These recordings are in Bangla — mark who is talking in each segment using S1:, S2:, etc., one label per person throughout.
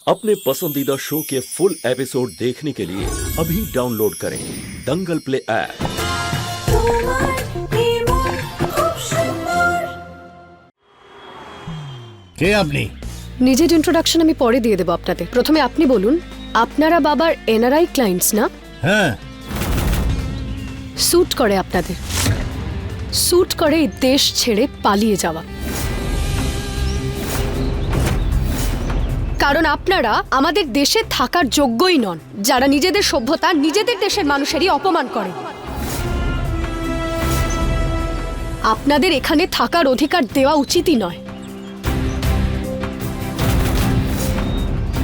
S1: अपने पसंदीदा शो के फुल एपिसोड देखने के लिए अभी डाउनलोड करें दंगल प्ले ऐप।
S2: কে আপনি?
S3: নিজের ইন্ট্রোডাকশন আমি পরে দিয়ে দেবো আপনাদের। প্রথমে আপনি বলুন, আপনারা বাবার এনআরআই ক্লায়েন্টস না?
S2: হ্যাঁ।
S3: স্যুট করে আপনাদের, স্যুট করে এই দেশ ছেড়ে পালিয়ে যাওয়া। কারণ আপনারা আমাদের দেশে থাকার যোগ্যই নন, যারা নিজেদের সভ্যতা নিজেদের দেশের মানুষেরই অপমান করে। আপনাদের এখানে থাকার অধিকার দেওয়া উচিতই নয়।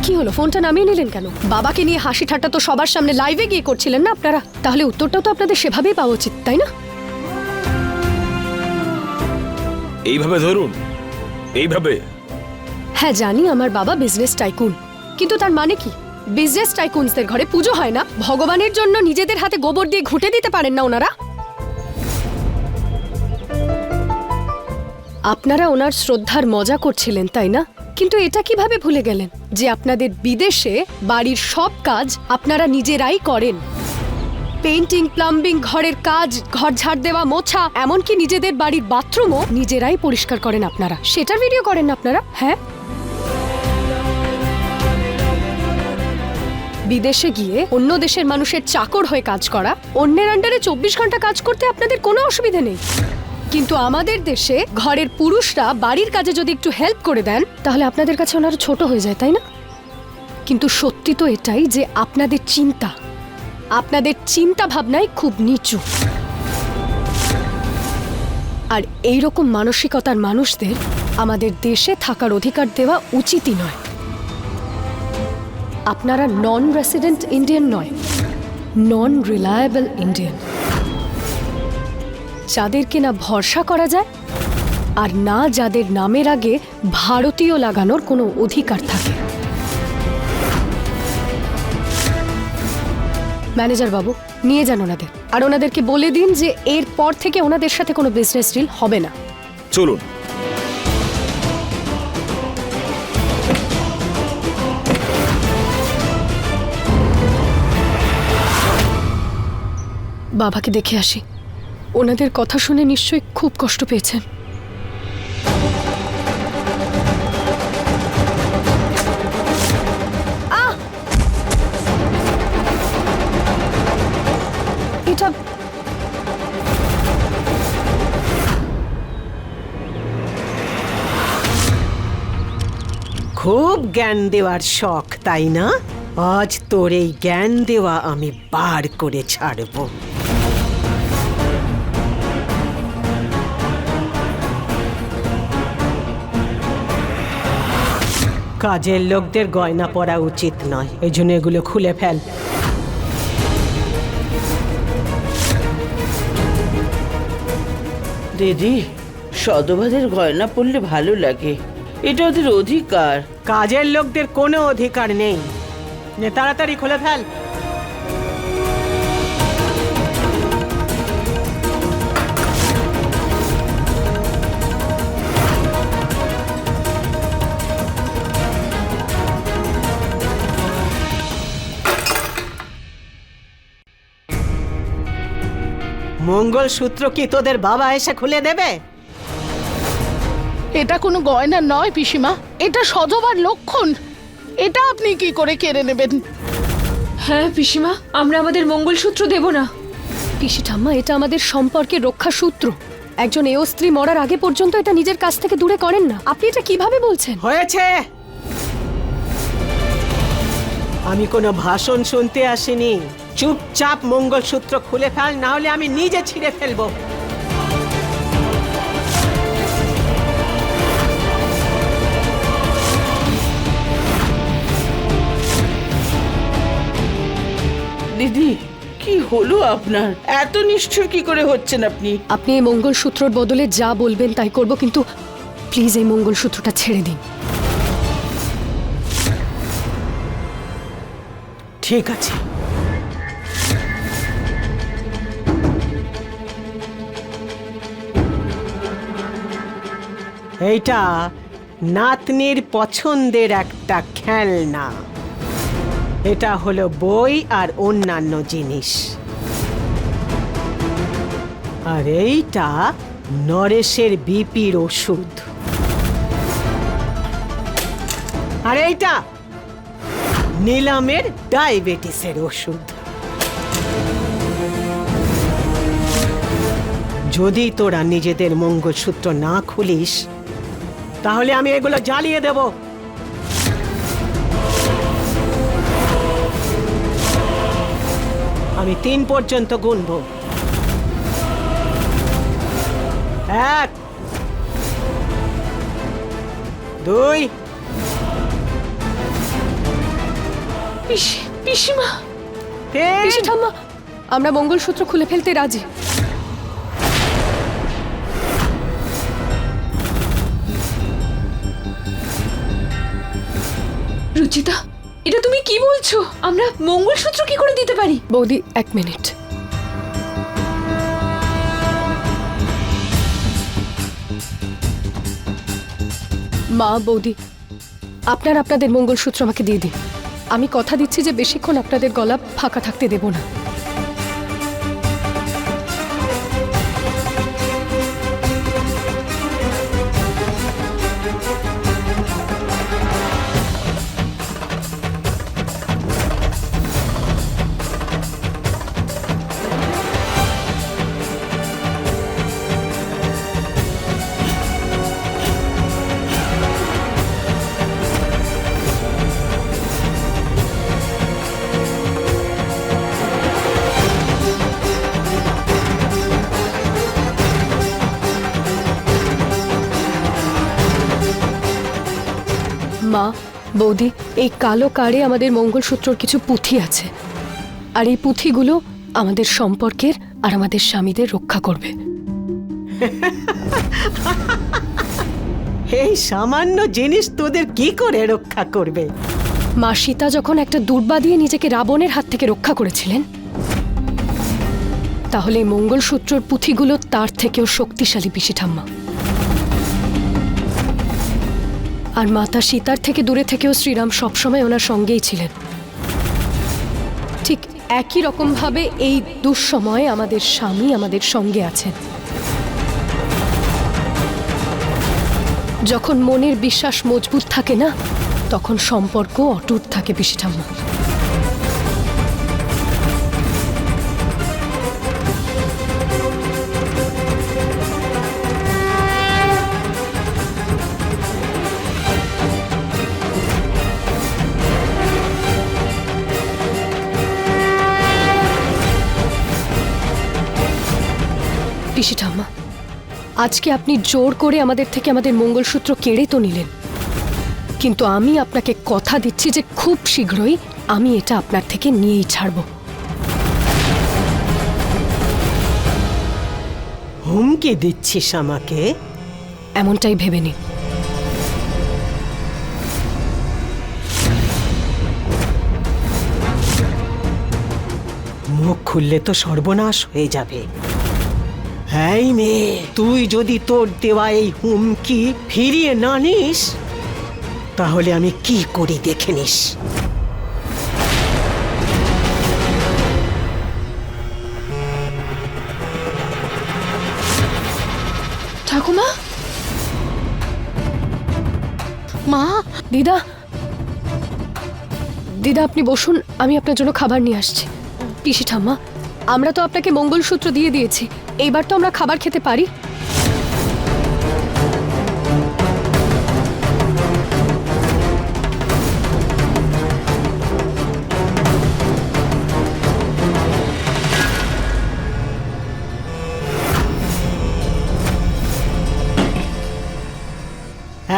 S3: কি হলো, ফোনটা নামিয়ে নিলেন কেন? বাবাকে নিয়ে হাসি ঠাট্টা তো সবার সামনে লাইভে গিয়ে করছিলেন না আপনারা? তাহলে উত্তরটাও তো আপনাদের সেভাবেই পাওয়া উচিত, তাই না?
S4: এইভাবে ধরুন, এইভাবে।
S3: হ্যাঁ জানি আমার বাবা বিজনেস টাইকুন, কিন্তু তার মানে কি বিজনেস টাইকুনসদের ঘরে পুজো হয় না? ভগবানের জন্য নিজেদের হাতে গোবর দিয়ে ঘুঁটে দিতে পারেন না ওনারা? আপনারা ওনার শ্রদ্ধার মজা করছিলেন, তাই না? কিন্তু এটা কিভাবে ভুলে গেলেন যে আপনাদের বিদেশে বাড়ির সব কাজ আপনারা নিজেরাই করেন? পেইন্টিং, প্লাম্বিং, ঘরের কাজ, ঘর ঝাড় দেওয়া, মোছা, এমনকি নিজেদের বাড়ির বাথরুমও নিজেরাই পরিষ্কার করেন আপনারা। সেটার ভিডিও করেন না আপনারা? হ্যাঁ, বিদেশে গিয়ে অন্য দেশের মানুষের চাকর হয়ে কাজ করা, অন্যের আন্ডারে 24 ঘন্টা কাজ করতে আপনাদের কোনো অসুবিধা নেই। কিন্তু আমাদের দেশে ঘরের পুরুষরা বাড়ির কাজে যদি একটু হেল্প করে দেন, তাহলে আপনাদের কাছে ওনারা ছোট হয়ে যায়, তাই না? কিন্তু সত্যি তো এটাই যে আপনাদের চিন্তা ভাবনাই খুব নিচু। আর এই রকম মানসিকতার মানুষদের আমাদের দেশে থাকার অধিকার দেওয়া উচিতই নয়। আপনারা নন রেসিডেন্ট ইন্ডিয়ান নয়, নন রিলায়েবল ইন্ডিয়ান, যাদেরকে না ভরসা করা যায় আর না যাদের নামের আগে ভারতীয় লাগানোর কোনো অধিকার থাকে। ম্যানেজার বাবু, নিয়ে যান ওনাদের, আর ওনাদেরকে বলে দিন যে এরপর থেকে ওনাদের সাথে কোনো বিজনেস ডিল হবে না।
S4: চলুন।
S3: বাবাকে দেখে আসি। ওনাদের কথা শুনে নিশ্চয়ই খুব কষ্ট পেয়েছেন। এটা
S5: খুব জ্ঞান দেওয়ার শখ, তাই না? আজ তোর এই জ্ঞান দেওয়া আমি বার করে ছাড়বো। কাজের লোকদের গয়না পরা উচিত নয়, এই জন্য এগুলো খুলে ফেল।
S6: দিদি, সধবাদের গয়না পরলে ভালো লাগে, এটা ওদের অধিকার।
S5: কাজের লোকদের কোনো অধিকার নেই। নে তাড়াতাড়ি খুলে ফেল। মঙ্গলসূত্র কি তোদের বাবা এসে খুলে দেবে?
S7: এটা কোনো গয়না নয় পিসিমা, এটা সধবার লক্ষণ। এটা আপনি কি করে কেড়ে নেবেন?
S8: হ্যাঁ পিসিমা, আমরা আমাদের মঙ্গলসূত্র দেব না।
S3: পিসি ঠাম্মা, এটা আমাদের সম্পর্কের রক্ষা সূত্র। একজন এও স্ত্রী মরার আগে পর্যন্ত এটা নিজের কাছ থেকে দূরে করেন না। আপনি এটা কিভাবে বলছেন?
S5: হয়েছে, আমি কোনো ভাষণ শুনতে আসিনি। চুপচাপ মঙ্গলসূত্র খুলে ফেল, না হলে আমি নিজে ছিঁড়ে ফেলবো।
S6: দিদি, কি হলো আপনার? এত নিষ্ঠুর কি করে হচ্ছেন আপনি?
S3: আপনি এই মঙ্গলসূত্রর বদলে যা বলবেন তাই করব, কিন্তু প্লিজ এই মঙ্গলসূত্রটা ছেড়ে দিন।
S5: ঠিক আছে, এইটা নাতনির পছন্দের একটা খেলনা। এটা হলো বই আর অন্যান্য জিনিস। আর এইটা নরেশের বিপির ওষুধ। আর এইটা নীলামের ডায়াবেটিসের ওষুধ। যদি তোরা নিজেদের মঙ্গলসূত্র না খুলিস তাহলে আমি এগুলো জ্বালিয়ে দেব। আমি 3 পর্যন্ত গুনবো। 1 2
S8: পিসিমা,
S5: 3
S3: পিসি ঠাম্মা, আমরা মঙ্গলসূত্র খুলে ফেলতে রাজি।
S8: রুচিতা, এটা তুমি কি বলছো? আমরা মঙ্গলসূত্র কি করে দিতে পারি?
S3: বৌদি 1 মিনিট। মা, বৌদি, আপনারা আপনাদের মঙ্গলসূত্র আমাকে দিয়ে দিন। আমি কথা দিচ্ছি যে বেশিক্ষণ আপনাদের গলা ফাঁকা থাকতে দেব না। মা, বৌদি, এই কালো কার্ডে আমাদের মঙ্গলসূত্রর কিছু পুঁথি আছে। আর এই পুঁথিগুলো আমাদের সম্পর্কের আর আমাদের স্বামীদের রক্ষা করবে।
S5: এই সামান্য জিনিস তোদের কি করে রক্ষা করবে?
S3: মা সীতা যখন একটা দুর্বা দিয়ে নিজেকে রাবণের হাত থেকে রক্ষা করেছিলেন, তাহলে এই মঙ্গলসূত্রর পুঁথিগুলো তার থেকেও শক্তিশালী, পিসি ঠাম্মা। আর মাতা সীতার থেকে দূরে থেকেও শ্রীরাম সবসময় ওনার সঙ্গেই ছিলেন। ঠিক একই রকম ভাবে এই দুঃসময়ে আমাদের স্বামী আমাদের সঙ্গে আছেন। যখন মনের বিশ্বাস মজবুত থাকে না, তখন সম্পর্ক অটুট থাকে, পিসি ঠাম্মা। পিসি ঠাম্মা, আজকে আপনি জোর করে আমাদের থেকে আমাদের মঙ্গলসূত্র কেড়ে তো নিলেন, কিন্তু আমি আপনাকে কথা দিচ্ছি যে খুব শীঘ্রই আমি এটা আপনার থেকে নিয়েই ছাড়ব।
S5: হুমকি দিচ্ছিস আমাকে?
S3: এমনটাই ভেবে নিন।
S5: মুখ খুললে তো সর্বনাশ হয়ে যাবে। এই মেয়ে, তুই যদি তোর দেওয়া এই হুমকি ফিরিয়ে না নিস তাহলে আমি কি করি দেখে নিস।
S8: ঠাকুমা,
S7: মা,
S3: দিদা, দিদা আপনি বসুন, আমি আপনার জন্য খাবার নিয়ে আসছি। পিসি ঠাম্মা, আমরা তো আপনাকে মঙ্গলসূত্র দিয়ে দিয়েছি, এইবার তো আমরা খাবার খেতে পারি।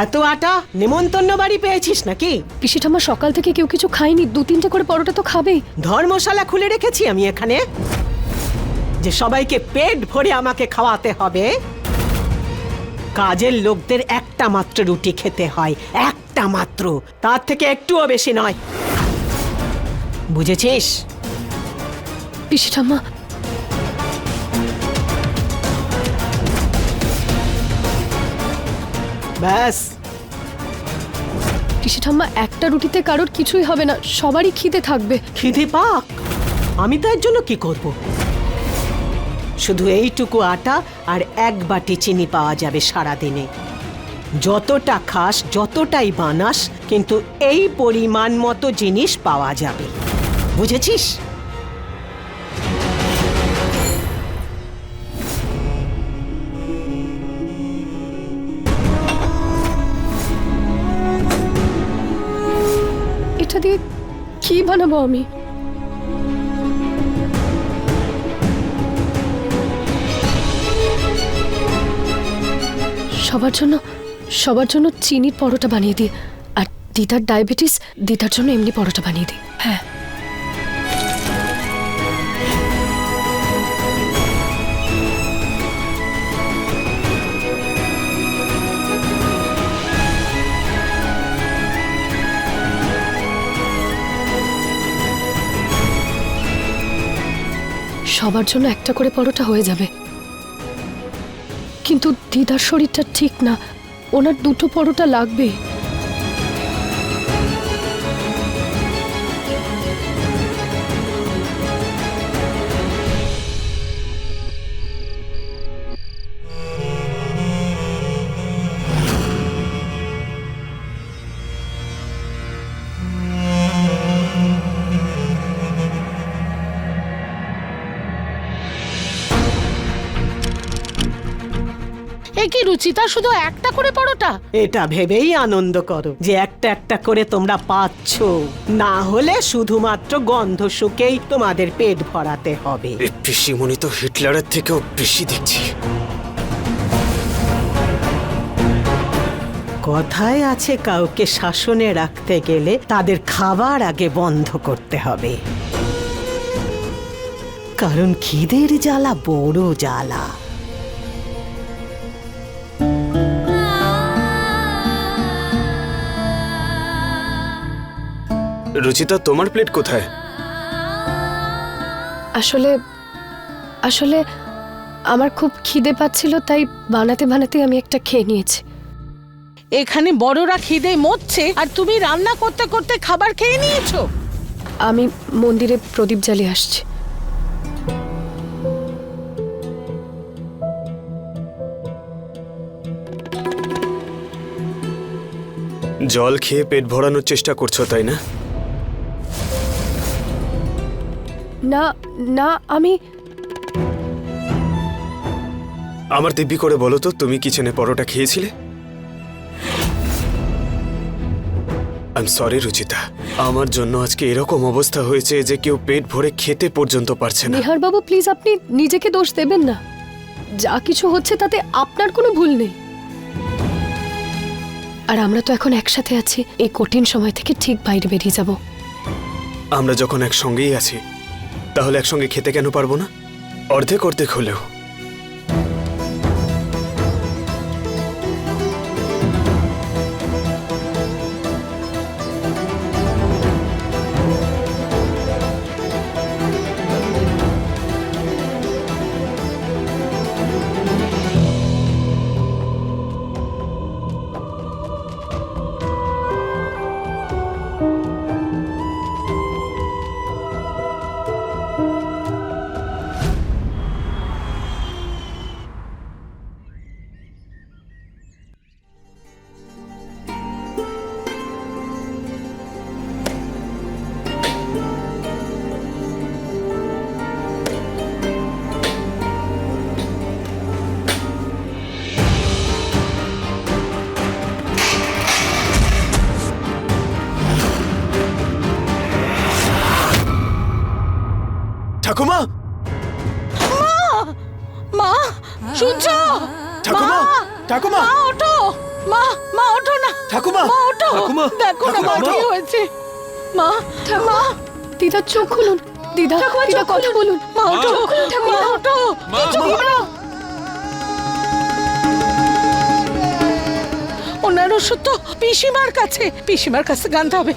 S5: এত আটা নেমন্তন্ন বাড়ি পেয়েছিস নাকি?
S3: পিসি ঠাম্মা, সকাল থেকে কেউ কিছু খায়নি, 2-3টে করে পরোটা তো খাবেই।
S5: ধর্মশালা খুলে রেখেছি আমি এখানে, যে সবাইকে পেট ভরে আমাকে খাওয়াতে হবে। কাজের লোকদের একটা মাত্র রুটি খেতে হয়, একটা মাত্র, তার থেকে একটুও বেশি নয়। বুঝেছিস?
S3: পিসি ঠাম্মা,
S5: ব্যাস,
S3: পিসি ঠাম্মা একটা রুটিতে কারোর কিছুই হবে না, সবারই খিদে থাকবে।
S5: খিদে পাক, আমি তার জন্য কি করব? শুধু এইটুকু আটা আর 1 বাটি চিনি পাওয়া যাবে সারা দিনে। যতটা খাস যতটাই বানাস, কিন্তু এই পরিমাণ মতো জিনিস পাওয়া যাবে, বুঝেছিস?
S3: এটা দিয়ে কি বানাবো আমি? সবার জন্য চিনির পরোটা বানিয়ে দিই, আর দিদার ডায়াবেটিস, দিদার জন্য এমনি পরোটা বানিয়ে দিই। হ্যাঁ, সবার জন্য একটা করে পরোটা হয়ে যাবে। কিন্তু দিদার শরীরটা ঠিক না, ওনার 2টো পরোটা লাগবে।
S7: এ কি রুচিতা, শুধু একটা করে পরোটা?
S5: এটা ভেবেই আনন্দ করো যে একটা একটা করে তোমরা পাচ্ছ, না হলে শুধুমাত্র গন্ধ শুকেই তোমাদের পেট ভরাতে হবে।
S2: পিসিমণি তো হিটলারের থেকেও বেশি দেখছি।
S5: কথায় আছে, কাউকে শাসনে রাখতে গেলে তাদের খাবার আগে বন্ধ করতে হবে, কারণ খিদের জ্বালা বড় জ্বালা।
S2: রুচিতা, তোমার প্লেট কোথায়?
S3: আসলে আমার খুব খিদে পাচ্ছিল, তাই বানাতে বানাতে আমি একটা খেয়ে নিয়েছি।
S7: এখানে বড়রা খিদে মরছে আর তুমি রান্না করতে করতে খাবার খেয়ে নিয়েছো?
S3: আমি মন্দিরে প্রদীপ জ্বালিয়ে আসছি।
S2: জল খেয়ে পেট ভরানোর চেষ্টা করছো, তাই না?
S3: না না, আমি
S2: আমার দিব্যি করে বলো তো, তুমি কিচেনে পরোটা খেয়েছিলে? আই এম সরি রুচিতা, আমার জন্য আজকে এরকম অবস্থা হয়েছে যে কেউ পেট ভরে খেতে পর্যন্ত পারছে না।
S3: নিহার বাবু, প্লিজ আপনি নিজেকে দোষ দেবেন না। যা কিছু হচ্ছে তাতে আপনার কোনো ভুল নেই। আর আমরা তো এখন একসাথে আছি, এই কঠিন সময় থেকে ঠিক বাইরে বেরিয়ে যাব।
S2: আমরা যখন একসঙ্গেই আছি, তাহলে একসঙ্গে খেতে কেন পারবো না? অর্ধেক অর্ধেক হলেও। ঠাকুমা,
S7: মা শুনছো?
S2: ঠাকুমা, ঠাকুমা,
S7: মা ওঠো, মা ওঠো না,
S2: ঠাকুমা,
S7: মা ওঠো,
S2: ঠাকুমা,
S7: দেখো না মা কি হয়েছে। মা, মা,
S3: দিদার চোখ খুলুন, দিদা দিদা কথা বলুন।
S7: মা ওঠো, মা ওঠো, কিছু করো। ওনার ওষুধ তো পিসিমার কাছে গানতে হবে।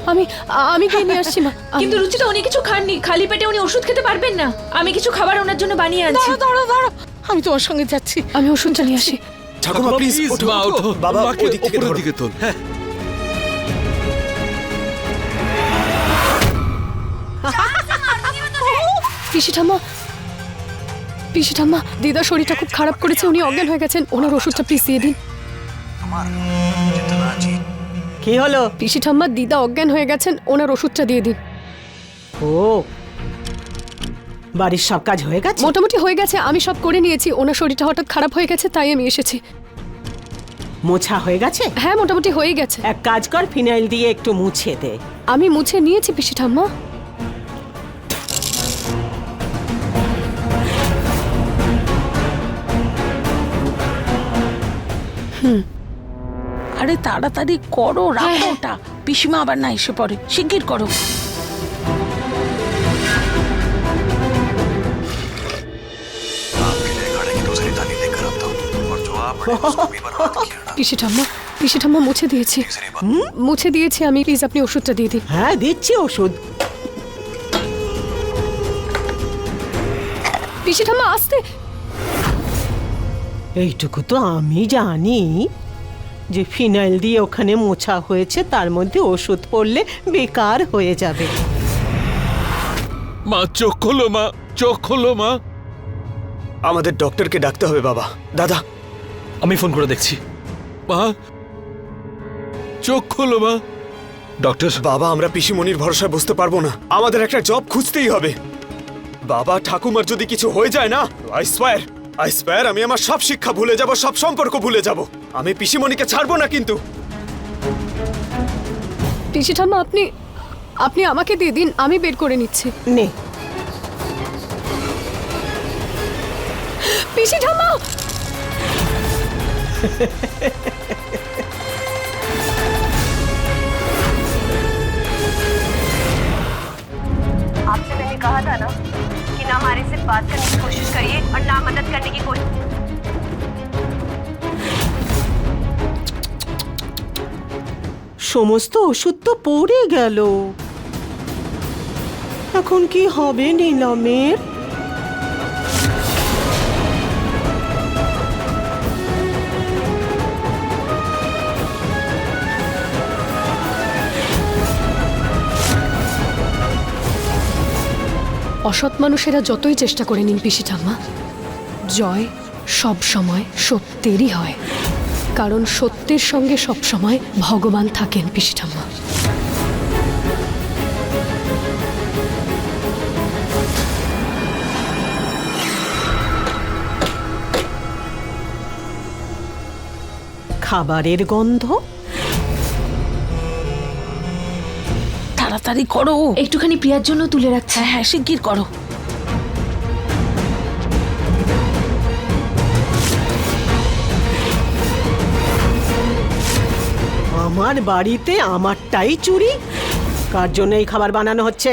S3: আমি গিয়ে নিয়ে আসছি মা।
S8: কিন্তু রুচিতা উনি কিছু খাননি, খালি পেটে উনি ওষুধ খেতে পারবেন না। আমি কিছু খাবার ওনার জন্য বানিয়ে আনছি।
S7: দাঁড়াও, আমি তোমার সঙ্গে যাচ্ছি।
S3: আমি ওষুধটা নিয়ে আসি।
S2: ঠাকুমা প্লিজ ওঠো, বাবা ওদিক থেকে ধরো।
S4: তোল। হ্যাঁ,
S3: পিসি ঠাম্মা, পিসি ঠাম্মা, দিদার শরীরটা খুব খারাপ করেছে, উনি অজ্ঞান হয়ে গেছেন, ওনার ওষুধটা প্লিজ দিয়ে দিন।
S5: কি হলো?
S3: পিসি ঠাম্মা, দিদা অজ্ঞান হয়ে গেছেন, ওনার ওষুধটা দিয়ে দিন।
S5: ও, বাড়ির সব কাজ হয়ে গেছে?
S3: মোটামুটি হয়ে গেছে, আমি সব করে নিয়েছি, ওনার শরীরটা হঠাৎ খারাপ হয়ে গেছে তাই আমি এসেছি।
S5: মোছা হয়ে গেছে?
S3: হ্যাঁ, মোটামুটি হয়ে গেছে।
S5: এক কাজ কর, ফিনাইল দিয়ে একটু মুছে দে।
S3: আমি মুছে নিয়েছি পিসি ঠাম্মা।
S7: আরে তাড়াতাড়ি করো, রাখো ওটা, পিসিমা আবার না এসে পড়ে, শিগগির করো।
S3: পিসি ঠাম্মা, পিসি ঠাম্মা মুছে দিয়েছি, মুছে দিয়েছি আমি, প্লিজ আপনি ওষুধটা দিয়ে দিন।
S5: হ্যাঁ, দিচ্ছি ওষুধ।
S3: পিসি ঠাম্মা আসতে।
S5: এইটুকু তো আমি জানি যে ফিনাইল দিয়ে ওখানে মোছা হয়েছে, তার মধ্যে ওষুধ পড়লে বেকার হয়ে যাবে।
S4: মা চোখ খোলো, মা চোখ খোলো, মা।
S2: আমাদের ডক্টরকে ডাকতে হবে বাবা। দাদা,
S4: আমি ফোন করে দেখছি। মা চোখ খোলো, মা। ডক্টর,
S2: বাবা আমরা পিসিমণির ভরসায় বসতে পারবো না, আমাদের একটা জব খুঁজতেই হবে। বাবা, ঠাকুমার যদি কিছু হয়ে যায় না, আই সোয়ার আমি আমার সব শিক্ষা ভুলে যাব, সব সম্পর্ক ভুলে যাব। আমি পিসিমণিকে ছাড়বো না কিন্তু।
S3: পিসি ঠাম্মা, আপনি আপনি আমাকে দিয়ে দিন, আমি বের করে নিচ্ছি।
S5: নে,
S3: পিসি ঠাম্মা,
S9: आपसे मैंने कहा था ना कि ना हमारे से बात करने की कोशिश करिए और ना मदद करने की कोशिश।
S5: সমস্ত ওষুধ তো পড়ে গেল, এখন কি হবে নিলামের?
S3: অসৎ মানুষেরা যতই চেষ্টা করে নিন পিসি ঠাম্মা, জয় সব সময় সত্যেরই হয়, কারণ সত্যের সঙ্গে সব সময় ভগবান থাকেন পিসি ঠাম্মা।
S5: খাবারের গন্ধ।
S7: তাড়াতাড়ি করো,
S8: একটুখানি প্রিয়ার জন্য তুলে রাখছি।
S7: হ্যাঁ হ্যাঁ, শিগগির করো।
S5: আমার বাড়িতে আমারটাই চুরি? কার জন্য এই খাবার বানানো হচ্ছে?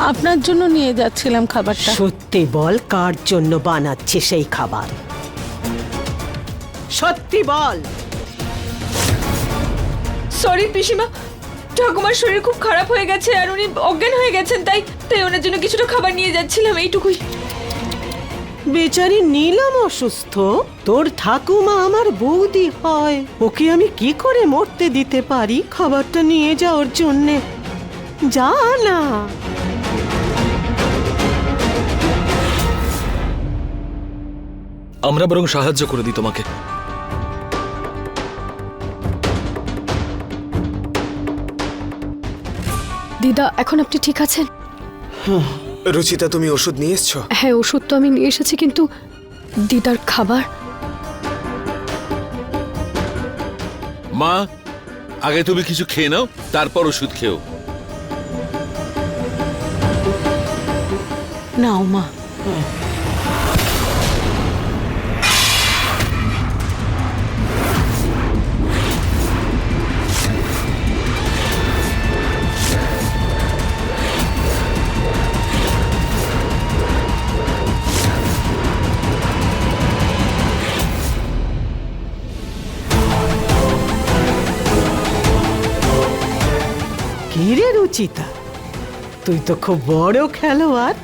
S7: আপনার জন্য নিয়ে যাচ্ছিলাম খাবারটা।
S5: সত্যি বল, কার জন্য বানাচ্ছে সেই খাবার? সত্যি বল।
S8: সরি পিসিমা, ঠাকুমার শরীর খুব খারাপ হয়ে গেছে আর উনি অজ্ঞান হয়ে গেছেন, তাই ওনার জন্য কিছুটা খাবার নিয়ে যাচ্ছিলাম, এইটুকুই।
S5: বেচারি নীলাম অসুস্থ, তোর ঠাকুমা আমার বৌদি হয়, ওকে আমি কি করে মরতে দিতে পারি খাবারটা নিয়ে যাওয়ার জন্যে? যা না।
S4: আমরা বরং সাহায্য করে দিই তোমাকে।
S3: দিদা, এখন আপনি ঠিক আছেন?
S2: রুচিতা, তুমি ওষুধ নিয়ে এসছো?
S3: হ্যাঁ, ওষুধ তো আমি নিয়ে এসেছি, কিন্তু দিদার খাবার।
S4: মা, আগে তুমি কিছু খেয়ে নাও, তারপর ওষুধ খেও।
S7: নাও মা।
S5: কি রে রুচিতা, তুই তো খুব বড় খেলোয়াড়।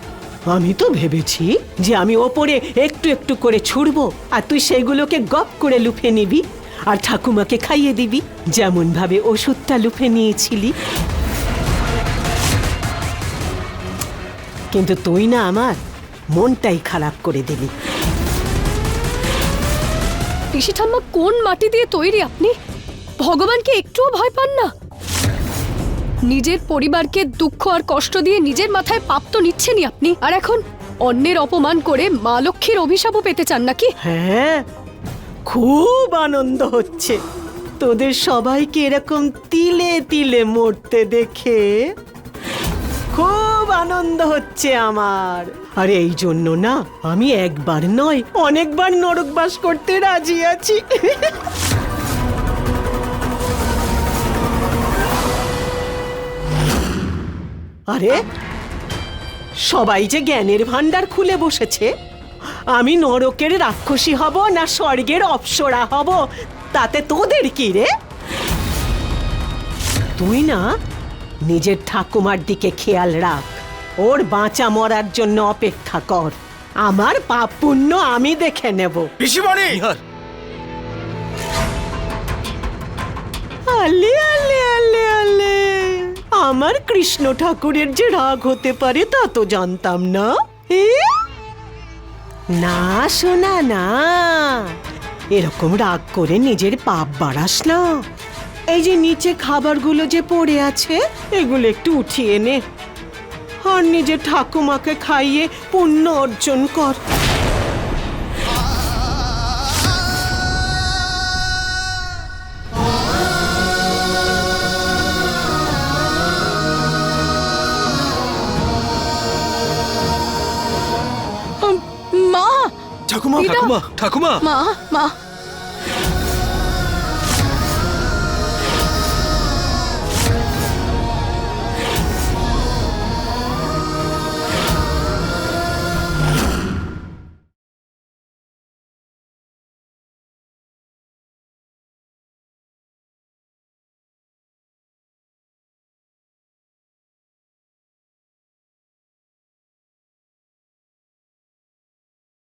S5: আমি তো ভেবেছি যে আমি ওপরে একটু একটু করে ছুড়বো আর তুই সেগুলোকে গপ করে লুফে নিবি আর ঠাকুমাকে খাইয়ে দিবি, যেমন ভাবে ওষুধটা লুফে নিয়েছিলি। কিন্তু তুই না আমার মনটাই খারাপ করে দিলি।
S3: পিসি ঠাম্মা, কোন মাটি দিয়ে তৈরি আপনি? ভগবানকে একটুও ভয় পান না? নিজের পরিবারকে দুঃখ আর কষ্ট দিয়ে নিজের মাথায় পাপ তো নিচ্ছেনই আপনি, আর এখন অন্যের অপমান করে মা লক্ষ্মীর অভিশাপও পেতে চান নাকি?
S5: হ্যাঁ, খুব আনন্দ হচ্ছে তোদের সবাইকে এরকম তিলে তিলে মরতে দেখে। খুব আনন্দ হচ্ছে আমার। আর এই জন্য না আমি একবার নয় অনেকবার নরকবাস করতে রাজি আছি। আরে সবাই যে জ্ঞানের ভান্ডার খুলে বসেছে, আমি নরকের রাক্ষসী হব না স্বর্গের অপ্সরা হব তাতে তোদের কি রে? তুই না নিজের ঠাকুমার দিকে খেয়াল রাখ, ওর বাঁচা মরার জন্য অপেক্ষা কর। আমার পাপ পুণ্য আমি দেখে নেব।
S2: পিসিমণি!
S5: আলে আলে আলে আলে, আমার কৃষ্ণ ঠাকুরের যে রাগ হতে পারে তা তো জানতাম না। না শোনা না, এরকম রাগ করে নিজের পাপ বাড়াস না। এই যে নিচে খাবারগুলো যে পড়ে আছে এগুলো একটু উঠিয়ে নে আর নিজের ঠাকুমাকে খাইয়ে পুণ্য অর্জন কর।
S7: মা!
S2: ঠাকুমা!
S7: দিদা!
S4: ঠাকুমা!
S7: মা! মা!